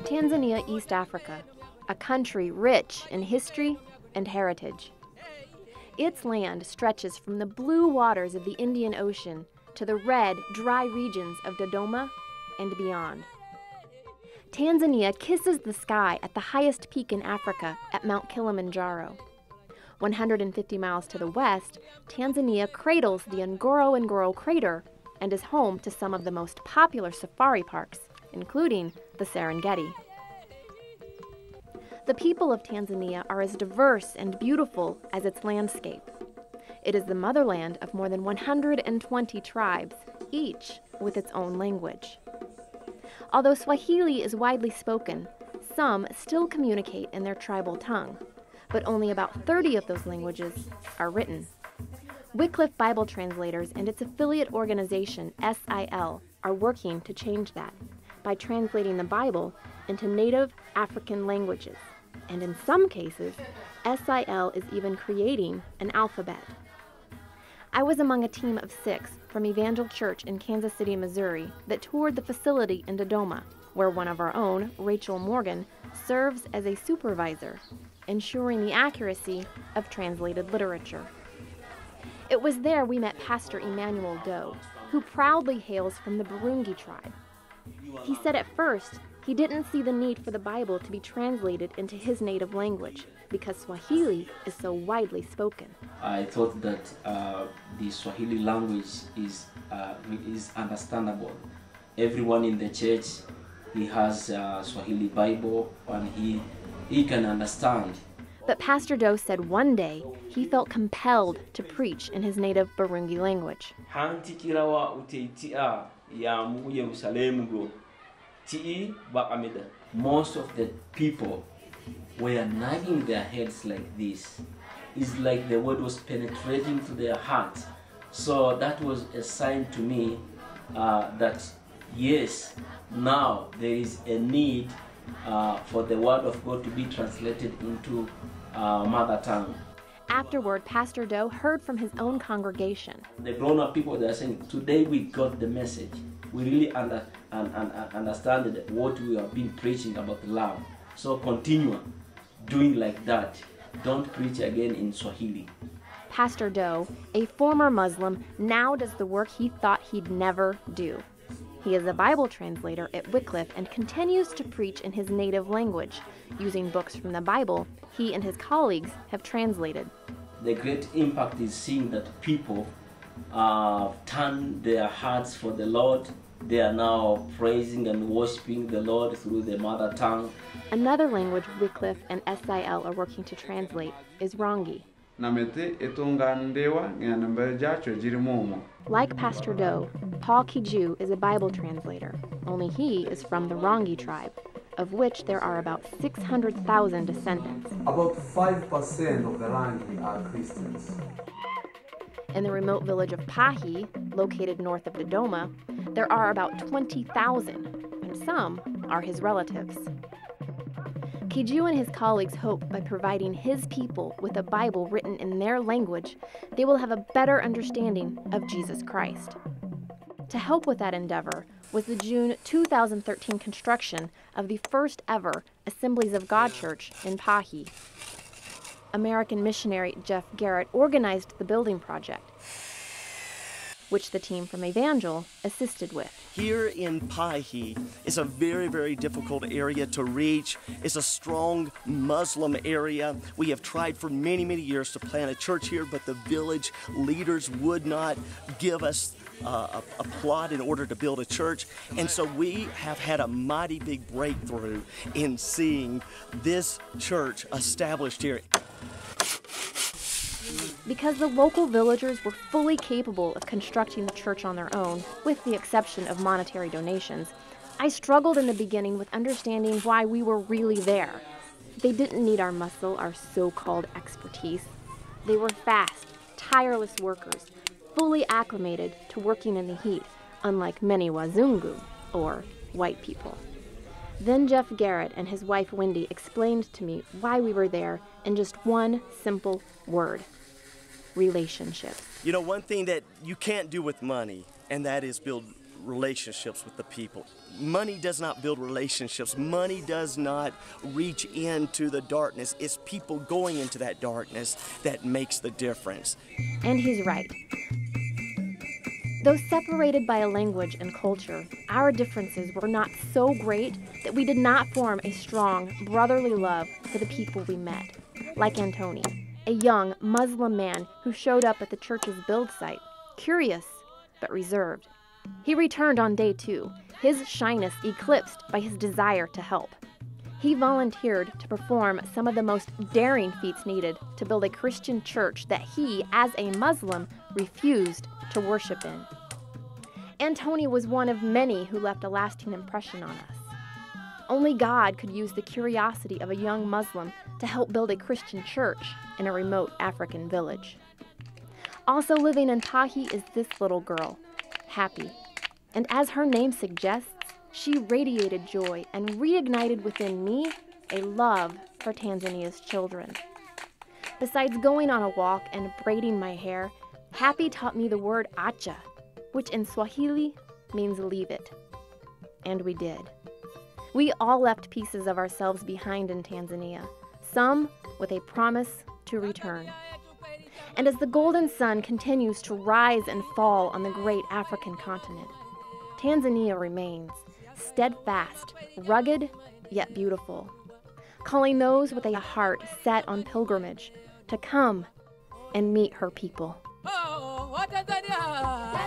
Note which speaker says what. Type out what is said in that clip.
Speaker 1: Tanzania, East Africa, a country rich in history and heritage. Its land stretches from the blue waters of the Indian Ocean to the red, dry regions of Dodoma and beyond. Tanzania kisses the sky at the highest peak in Africa at Mount Kilimanjaro. 150 miles to the west, Tanzania cradles the Ngorongoro crater and is home to some of the most popular safari parks, including the Serengeti. The people of Tanzania are as diverse and beautiful as its landscape. It is the motherland of more than 120 tribes, each with its own language. Although Swahili is widely spoken, some still communicate in their tribal tongue, but only about 30 of those languages are written. Wycliffe Bible Translators and its affiliate organization, SIL, are working to change that by translating the Bible into native African languages. And in some cases, SIL is even creating an alphabet. I was among a team of 6 from Evangel Church in Kansas City, Missouri, that toured the facility in Dodoma, where one of our own, Rachel Morgan, serves as a supervisor, ensuring the accuracy of translated literature. It was there we met Pastor Emmanuel Doe, who proudly hails from the Burungi tribe. He said at first he didn't see the need for the Bible to be translated into his native language because Swahili is so widely spoken.
Speaker 2: I thought that the Swahili language is understandable. Everyone in the church, he has a Swahili Bible and he can understand.
Speaker 1: But Pastor Doe said one day he felt compelled to preach in his native Burungi language.
Speaker 2: Most of the people were nodding their heads like this. It's like the word was penetrating to their hearts. So that was a sign to me that yes, now there is a need for the word of God to be translated into mother tongue.
Speaker 1: Afterward, Pastor Doe heard from his own congregation.
Speaker 2: The grown-up people, they are saying, today we got the message. We really understand what we have been preaching about love. So continue doing like that. Don't preach again in Swahili.
Speaker 1: Pastor Doe, a former Muslim, now does the work he thought he'd never do. He is a Bible translator at Wycliffe and continues to preach in his native language, using books from the Bible he and his colleagues have translated.
Speaker 2: The great impact is seeing that people turn their hearts for the Lord. They are now praising and worshiping the Lord through their mother tongue.
Speaker 1: Another language Wycliffe and SIL are working to translate is Rangi. Like Pastor Doe, Paul Kiju is a Bible translator, only he is from the Rangi tribe, of which there are about 600,000 descendants.
Speaker 3: About 5% of the Rangi are Christians.
Speaker 1: In the remote village of Pahi, located north of Dodoma, there are about 20,000, and some are his relatives. Kiju and his colleagues hope by providing his people with a Bible written in their language, they will have a better understanding of Jesus Christ. To help with that endeavor was the June 2013 construction of the first ever Assemblies of God Church in Pahi. American missionary Jeff Garrett organized the building project, which the team from Evangel assisted with.
Speaker 4: Here in Pahi is a very, very difficult area to reach. It's a strong Muslim area. We have tried for many, many years to plant a church here, but the village leaders would not give us a plot in order to build a church. And so we have had a mighty big breakthrough in seeing this church established here.
Speaker 1: Because the local villagers were fully capable of constructing the church on their own, with the exception of monetary donations, I struggled in the beginning with understanding why we were really there. They didn't need our muscle, our so-called expertise. They were fast, tireless workers, fully acclimated to working in the heat, unlike many Wazungu, or white people. Then Jeff Garrett and his wife Wendy explained to me why we were there in just one simple word: relationships.
Speaker 4: You know, one thing that you can't do with money and that is build relationships with the people. Money does not build relationships. Money does not reach into the darkness. It's people going into that darkness that makes the difference.
Speaker 1: And he's right. Though separated by a language and culture, our differences were not so great that we did not form a strong, brotherly love for the people we met. Like Antoni, a young Muslim man who showed up at the church's build site, curious but reserved. He returned on day 2, his shyness eclipsed by his desire to help. He volunteered to perform some of the most daring feats needed to build a Christian church that he, as a Muslim, refused to worship in. Antoni was one of many who left a lasting impression on us. Only God could use the curiosity of a young Muslim to help build a Christian church in a remote African village. Also living in Pahi is this little girl, Happy. And as her name suggests, she radiated joy and reignited within me a love for Tanzania's children. Besides going on a walk and braiding my hair, Happy taught me the word acha, which in Swahili means leave it. And we did. We all left pieces of ourselves behind in Tanzania, some with a promise to return. And as the golden sun continues to rise and fall on the great African continent, Tanzania remains steadfast, rugged, yet beautiful, calling those with a heart set on pilgrimage to come and meet her people.
Speaker 5: Oh, Tanzania!